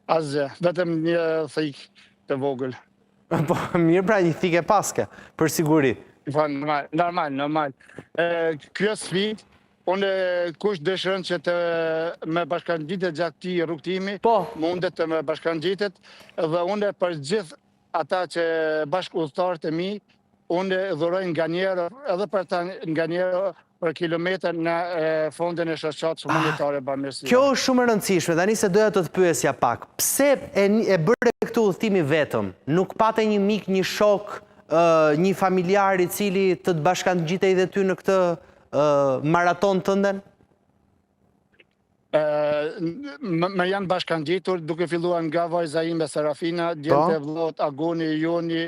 Asgjë, vetëm një thik të vogël. Po, mirë pra një thike paske, për siguri. Po, normal. Kjo sfidë, unë kush dëshiron që të me bashkangjitet gjatë këtij rrugtimi, mundet të me bashkangjitet dhe unë për gjithë ata që bashkëudhëtarët e mi, unë dhuroj nga njerë edhe për ta nga njerë për kilometër në fondin e shoqatës humanitare bamirësia. Kjo është shumë e rëndësishme, tani se doja të pyesja pak. Pse e bëre këtu udhëtimi vetëm? Nuk pate një mik, një shok, një familjar i cili të bashkangjitej dhe ty në këtë maraton tënden? Me janë bashkangjitur duke filluar nga vajza ime Serafina, djente vllot Agoni, Joni,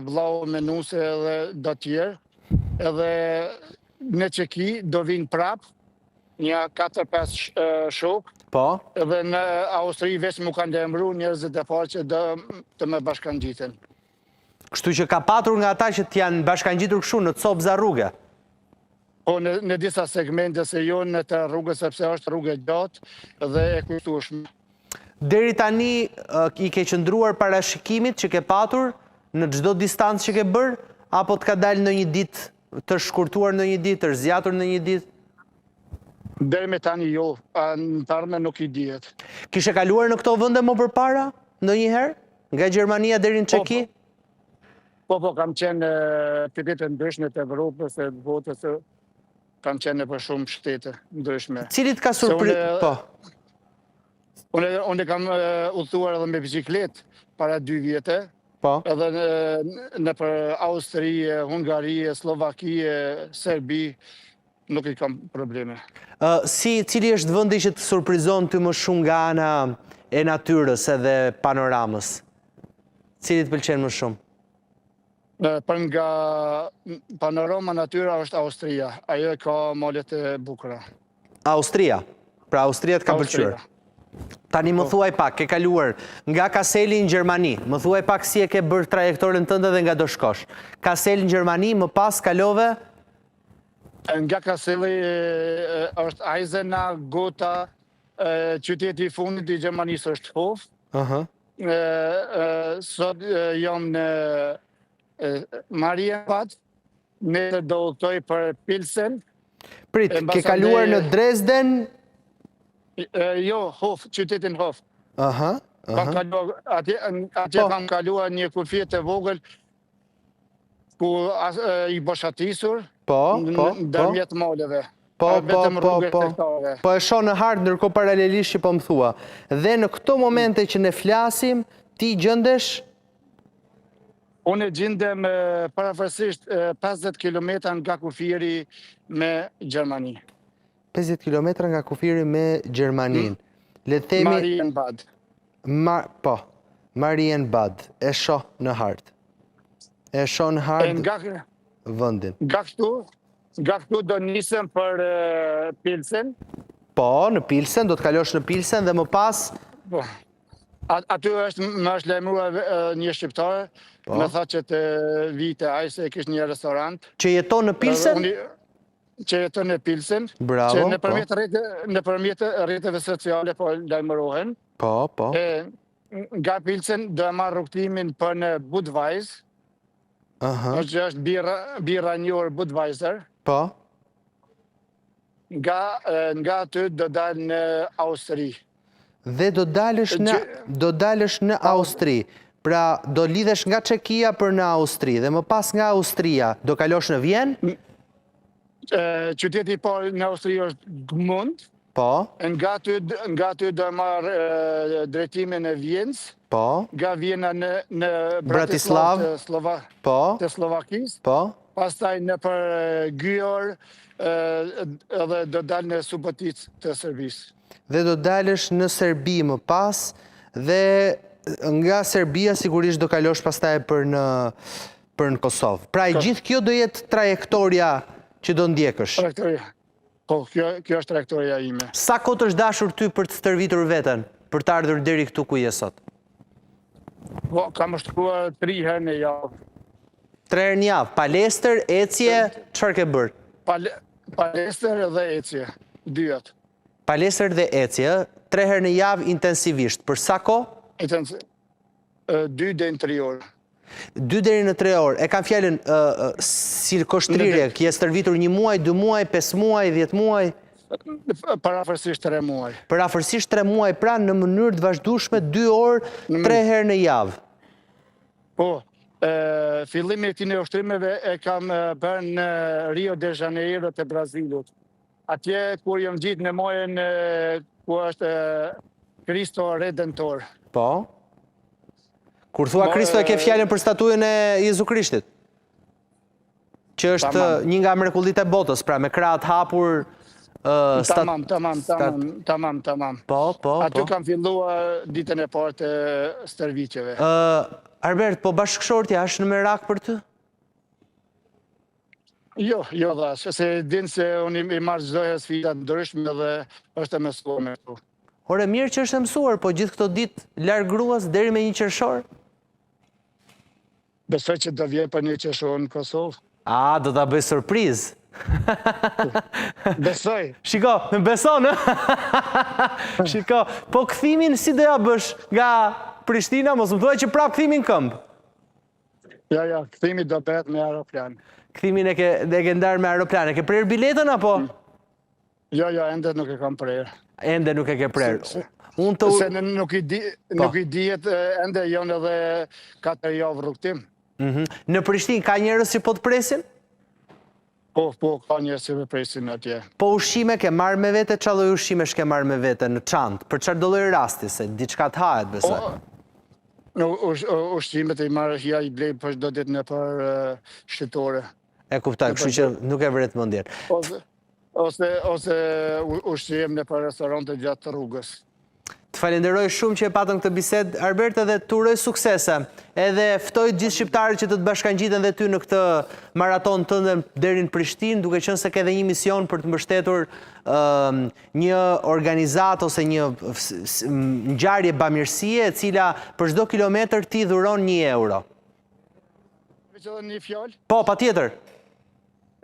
vllau Menuse dhe do tjerë. Edhe në Çeki do vinë prap, një 4-5 shok. Po. Edhe në Austri veç mu kanë emëruar njerëzit e parë që do të me bashkangjiten. Kështu që ka patur nga ata që t'janë bashkangjitur kështu në copza rrugë? Po në disa segmente se jo në të rrugës, sepse është rrugë gjatë dhe e kushtueshme. Deri tani i ke qëndruar parashikimit që ke patur në çdo distancë që ke bërë, apo të ka dalë në një ditë të shkurtuar në një ditë, të zgjatur në një ditë? Deri me tani jo, në tarme nuk i dihet. Kishe kaluar në këto vende më përpara, ndonjëherë? Nga Gjermania deri në Çeki? Po, kam qenë qytete ndryshme të Evropës e botës, kam qenë për shumë shtete ndryshme. Cilit ka surprizë? Po. Unë kam udhëtuar edhe me bicikletë para 2 vjetë. Po. Edhe në për Austri, Hungari, Slovaki, Serbi, nuk i kam probleme. Cili është vendi që të surprizon ty më shumë nga ana e natyrës edhe panoramës? Cili të pëlqen më shumë? Për nga panorama natyra është Austria. Ajo ka malet e bukura. Austria? Pra Austria të ka pëlqyer? Tani më thuaj pak, ke kaluar nga Kaseli në Gjermani, më thuaj pak si e ke bërë trajektorin tënde dhe nga do shkosh. Kaseli në Gjermani, më pas kalove? Nga Kaseli është Eisena, Gotha, qyteti i fundit i Gjermanisë është Hof. Sot jam në Marienbad, ne do udhtoj për Pilsen. Prit, ke kaluar në Dresden? Jo, Hof, qytetin Hof. Atje kam kaluar një kufje të vogël ku i boshatisur ndërmjet maleve. Po e shoh në hartë ndërkohë paralelisht që po më thua. Dhe në këto momente që ne flasim, ti gjendesh? Unë gjendem parafërsisht 50 km nga kufiri me Gjermani. 50 km nga kufiri me Gjermanin. Marienbad. Po, Marienbad. E shoh në hartë. E shoh në hartë vëndin. Nga këtu do nisem për Pilsen. Po, në Pilsen, do të kalosh në Pilsen dhe më pas? Aty më është lajmëruar një shqiptare, me tha që të vite aj se e kishtë një restorant. Që jeton në Pilsen? Që jeton në Pilsen, që nëpërmjet rrjeteve sociale po lajmërohen. Po. Nga Pilsen do e marr rrugtimin për në Budweis. Që është birra njohur Budweiser. Po. Nga aty do dal në Austri. Dhe do dalësh në Austri. Pra do lidhesh nga Çekia për në Austri dhe më pas nga Austria do kalosh në Vjenë? Qyteti i parë në Austri është Gmund. Po. Nga aty do marr drejtimin e Vjenës. Po. Nga Vjena në Bratislav të Slovakisë. Po. Pastaj në për Györ edhe do dalë në Subotic të Serbisë. Dhe do dalësh në Serbi më pas dhe nga Serbia sigurisht do kalosh pastaj për në Kosovë. Pra i gjithë kjo do jetë trajektoria që do ndjekësh? Po, kjo është trajektoria ime. Sa kohë është dashur ty për të stërvitur veten, për të ardhur deri këtu ku je sot? Po, kam shkuar 3 herë në javë. 3 herë në javë, palestër, ecje, çfarë ke bërë? Palestër dhe ecje, dyat. Palestër dhe ecje, 3 herë në javë intensivisht. Për sa kohë? 2 deri në 3 orë. 2 deri në 3 orë. E kam fjalën si koshtrire, kje stërvitur 1 muaj, 2 muaj, 5 muaj, 10 muaj? Parafërsisht 3 muaj. Parafërsisht 3 muaj, pra në mënyrë të vazhdueshme 2 orë, 3 herë në javë. Po, fillimi e këtij ushtrimeve e kam bërë në Rio de Janeiro të Brazilit. Atje kur jam gjitë në muajin ku është Kristo Redentor. Po. Kur thua Kristo e ke fjalën për statujën e Jezu Krishtit, që është një nga mrekullitë e botës, pra me krahët hapur. Tamam. Po. Aty kam filluar ditën e parë të stërviqeve. Albert, po bashkëshortja është në merak për ty? Jo dhash, se din se unë i marrë çdo herë sfida të ndryshme dhe është e mësuar me këtu. Ore, mirë që është e mësuar, po gjithë këto ditë larg gruas deri me 1 qershor? Besoj që do vjen për 1 qershor në Kosovë. A, do ta bëj surprizë. Besoj. Shiko, beson, Shiko, po kthimin si do ja bësh nga Prishtina, mos më thuaj që prap kthimin këmbë. Ja, kthimi do bëhet me aeroplan. Kthimin e ke ndarë me aeroplan, e ke prerë biletën apo? Jo, ende nuk e kam prerë. Ende nuk e ke prerë. Se nuk i dihet ende janë edhe 4 javë rrugtim. Në Prishtinë ka njerëz që po të presin? Po, ka njerëz që po presin atje. Po ushqime ke marrë me vete, çfarë lloj ushqime ke marrë me vete në çantë? Për çfarë do lloj rasti, se diçka të hahet, besoj. Ushqimet e marrë ja i blej për çdo ditë nëpër shtetore. E kuptoj, kështu që nuk e vret mendjen. Ose ushqim nëpër restorante gjatë rrugës. Të falenderoj shumë që e patëm këtë bisedë, Albert, edhe të uroj suksese. Edhe ftoj gjithë shqiptarët që të të bashkangjiten dhe ty në këtë maraton tënde deri në Prishtinë, duke qenë se ke edhe një mision për të mbështetur një organizatë ose një ngjarje bamirësie, e cila për çdo kilometër ti dhuron 1 euro. Një fjalë? Po, patjetër.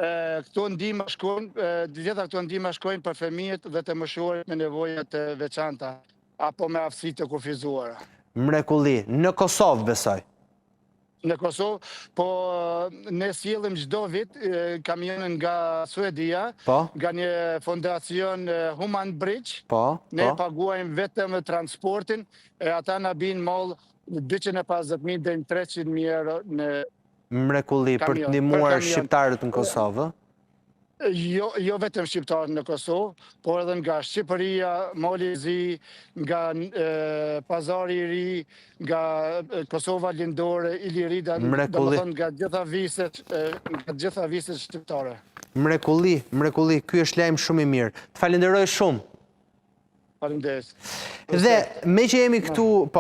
Këto ndihma shkojnë, gjitha këto ndihma shkojnë për fëmijët dhe të moshuarit me nevoja të veçanta apo me aftësi të kufizuara. Mrekulli, në Kosovë besoj. Në Kosovë, po ne sjellim çdo vit kamionën nga Suedia, nga një fondacion Human Bridge. Ne paguajmë vetëm transportin e ata na bin moll 250.000 deri në 300.000 euro në Mrekulli, për të ndihmuar shqiptarët në Kosovë? Jo vetëm shqiptarët në Kosovë, por edhe nga Shqipëria, Mali i Zi, nga Pazari i Ri, nga Kosova Lindore, Ilirida, domethënë nga gjitha viset shqiptare. Mrekulli, ky është lajm shumë i mirë. Të falenderoj shumë. Faleminderit. Dhe me që jemi këtu, po,